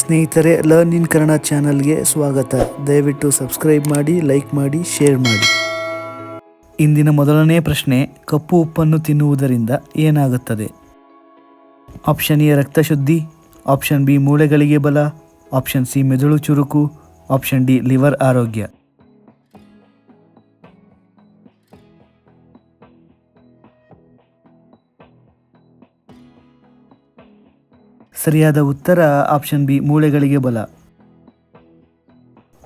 ಸ್ನೇಹಿತರೆ, learn in Kannada ಚಾನಲ್ಗೆ ಸ್ವಾಗತ. ದಯವಿಟ್ಟು ಸಬ್ಸ್ಕ್ರೈಬ್ ಮಾಡಿ, ಲೈಕ್ ಮಾಡಿ, ಶೇರ್ ಮಾಡಿ. ಇಂದಿನ ಮೊದಲನೇ ಪ್ರಶ್ನೆ, ಕಪ್ಪು ಉಪ್ಪನ್ನು ತಿನ್ನುವುದರಿಂದ ಏನಾಗುತ್ತದೆ? ಆಪ್ಷನ್ ಎ ರಕ್ತ ಶುದ್ಧಿ, ಆಪ್ಷನ್ ಬಿ ಮೂಳೆಗಳಿಗೆ ಬಲ, ಆಪ್ಷನ್ ಸಿ ಮೆದುಳು ಚುರುಕು, ಆಪ್ಷನ್ ಡಿ ಲಿವರ್ ಆರೋಗ್ಯ. ಸರಿಯಾದ ಉತ್ತರ ಆಪ್ಷನ್ ಬಿ ಮೂಳೆಗಳಿಗೆ ಬಲ.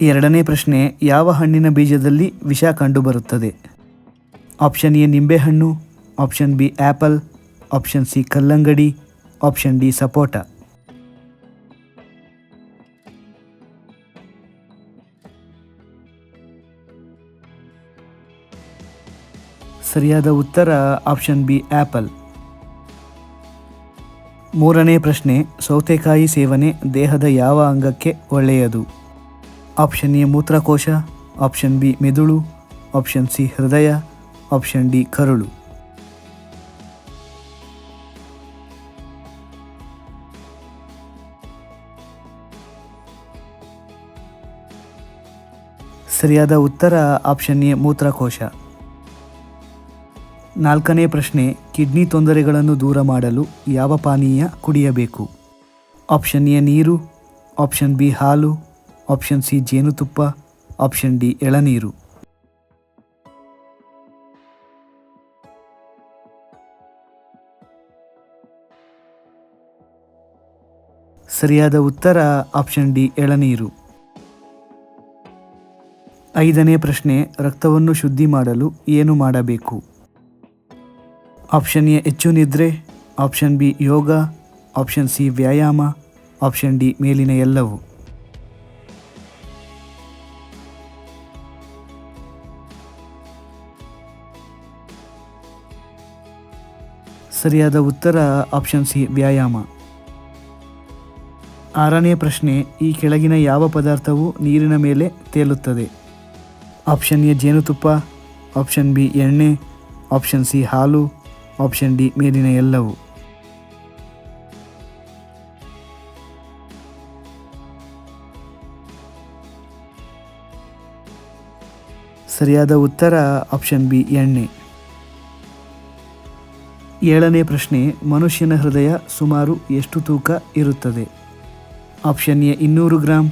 ಎರಡನೇ ಪ್ರಶ್ನೆ, ಯಾವ ಹಣ್ಣಿನ ಬೀಜದಲ್ಲಿ ವಿಷ ಕಂಡುಬರುತ್ತದೆ? ಆಪ್ಷನ್ ಎ ನಿಂಬೆಹಣ್ಣು, option B apple, option C ಕಲ್ಲಂಗಡಿ, ಆಪ್ಷನ್ ಡಿ ಸಪೋಟ. ಸರಿಯಾದ ಉತ್ತರ ಆಪ್ಷನ್ ಬಿ ಆ್ಯಪಲ್. ಮೂರನೇ ಪ್ರಶ್ನೆ, ಸೌತೆಕಾಯಿ ಸೇವನೆ ದೇಹದ ಯಾವ ಅಂಗಕ್ಕೆ ಒಳ್ಳೆಯದು? ಆಪ್ಷನ್ ಎ ಮೂತ್ರಕೋಶ, ಆಪ್ಷನ್ ಬಿ ಮೆದುಳು, ಆಪ್ಷನ್ ಸಿ ಹೃದಯ, ಆಪ್ಷನ್ ಡಿ ಕರುಳು. ಸರಿಯಾದ ಉತ್ತರ ಆಪ್ಷನ್ ಎ ಮೂತ್ರಕೋಶ. ನಾಲ್ಕನೇ ಪ್ರಶ್ನೆ, ಕಿಡ್ನಿ ತೊಂದರೆಗಳನ್ನು ದೂರ ಮಾಡಲು ಯಾವ ಪಾನೀಯ ಕುಡಿಯಬೇಕು? ಆಪ್ಷನ್ ಎ ನೀರು, ಆಪ್ಷನ್ ಬಿ ಹಾಲು, ಆಪ್ಷನ್ ಸಿ ಜೇನುತುಪ್ಪ, ಆಪ್ಷನ್ ಡಿ ಎಳನೀರು. ಸರಿಯಾದ ಉತ್ತರ ಆಪ್ಷನ್ ಡಿ ಎಳನೀರು. ಐದನೇ ಪ್ರಶ್ನೆ, ರಕ್ತವನ್ನು ಶುದ್ಧಿ ಮಾಡಲು ಏನು ಮಾಡಬೇಕು? ಆಪ್ಷನ್ ಎ ಹೆಚ್ಚು ನಿದ್ರೆ, ಆಪ್ಷನ್ ಬಿ ಯೋಗ, ಆಪ್ಷನ್ ಸಿ ವ್ಯಾಯಾಮ, ಆಪ್ಷನ್ ಡಿ ಮೇಲಿನ ಎಲ್ಲವೂ. ಸರಿಯಾದ ಉತ್ತರ ಆಪ್ಷನ್ ಸಿ ವ್ಯಾಯಾಮ. ಆರನೇ ಪ್ರಶ್ನೆ, ಈ ಕೆಳಗಿನ ಯಾವ ಪದಾರ್ಥವು ನೀರಿನ ಮೇಲೆ ತೇಲುತ್ತದೆ? ಆಪ್ಷನ್ ಎ ಜೇನುತುಪ್ಪ, ಆಪ್ಷನ್ ಬಿ ಎಣ್ಣೆ, ಆಪ್ಷನ್ ಸಿ ಹಾಲು, ಆಪ್ಷನ್ ಡಿ ಮೇಲಿನ ಎಲ್ಲವೂ. ಸರಿಯಾದ ಉತ್ತರ ಆಪ್ಷನ್ ಬಿ ಎಣ್ಣೆ. ಏಳನೇ ಪ್ರಶ್ನೆ, ಮನುಷ್ಯನ ಹೃದಯ ಸುಮಾರು ಎಷ್ಟು ತೂಕ ಇರುತ್ತದೆ? Option A 200 gram,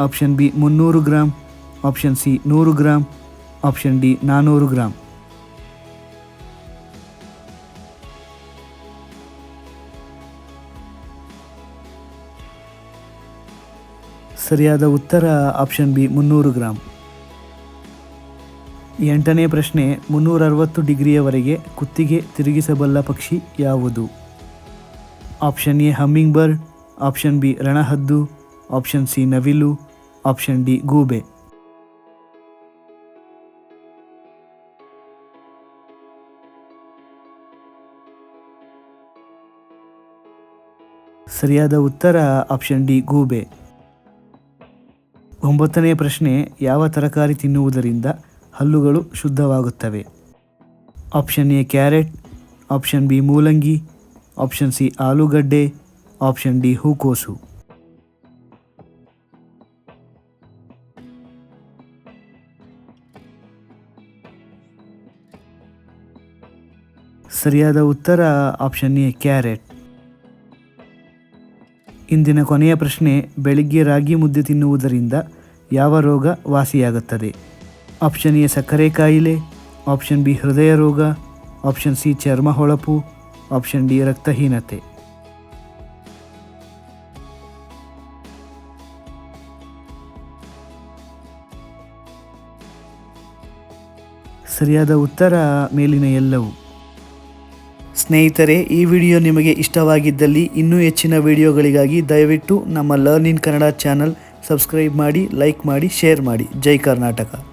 option B 300 gram, option C 100 gram, option D 400 gram. ಸರಿಯಾದ ಉತ್ತರ ಆಪ್ಷನ್ ಬಿ 300 ಗ್ರಾಂ. ಎಂಟನೇ ಪ್ರಶ್ನೆ, 360 ಡಿಗ್ರಿಯವರೆಗೆ ಕುತ್ತಿಗೆ ತಿರುಗಿಸಬಲ್ಲ ಪಕ್ಷಿ ಯಾವುದು? Option A hummingbird, option B ರಣಹದ್ದು, ಆಪ್ಷನ್ ಸಿ ನವಿಲು, ಆಪ್ಷನ್ ಡಿ ಗೂಬೆ. ಸರಿಯಾದ ಉತ್ತರ ಆಪ್ಷನ್ ಡಿ ಗೂಬೆ. ಒಂಬತ್ತನೇ ಪ್ರಶ್ನೆ, ಯಾವ ತರಕಾರಿ ತಿನ್ನುವುದರಿಂದ ಹಲ್ಲುಗಳು ಶುದ್ಧವಾಗುತ್ತವೆ? Option A carrot, option B ಮೂಲಂಗಿ, ಆಪ್ಷನ್ ಸಿ ಆಲೂಗಡ್ಡೆ, ಆಪ್ಷನ್ ಡಿ ಹೂಕೋಸು. ಸರಿಯಾದ ಉತ್ತರ ಆಪ್ಷನ್ ಎ ಕ್ಯಾರೆಟ್. ಇಂದಿನ ಕೊನೆಯ ಪ್ರಶ್ನೆ, ಬೆಳಿಗ್ಗೆ ರಾಗಿ ಮುದ್ದೆ ತಿನ್ನುವುದರಿಂದ ಯಾವ ರೋಗ ವಾಸಿಯಾಗುತ್ತದೆ? ಆಪ್ಷನ್ ಎ ಸಕ್ಕರೆ ಕಾಯಿಲೆ, ಆಪ್ಷನ್ ಬಿ ಹೃದಯ ರೋಗ, ಆಪ್ಷನ್ ಸಿ ಚರ್ಮ ಹೊಳಪು, ಆಪ್ಷನ್ ಡಿ ರಕ್ತಹೀನತೆ. ಸರಿಯಾದ ಉತ್ತರ ಮೇಲಿನ ಎಲ್ಲವೂ. ಸ್ನೇಹಿತರೆ, ಈ ವಿಡಿಯೋ ನಿಮಗೆ ಇಷ್ಟವಾಗಿದ್ದಲ್ಲಿ ಇನ್ನೂ ಹೆಚ್ಚಿನ ವಿಡಿಯೋಗಳಿಗಾಗಿ ದಯವಿಟ್ಟು ನಮ್ಮ learn in Kannada channel subscribe ಮಾಡಿ, ಲೈಕ್ ಮಾಡಿ, ಶೇರ್ ಮಾಡಿ. ಜೈ ಕರ್ನಾಟಕ.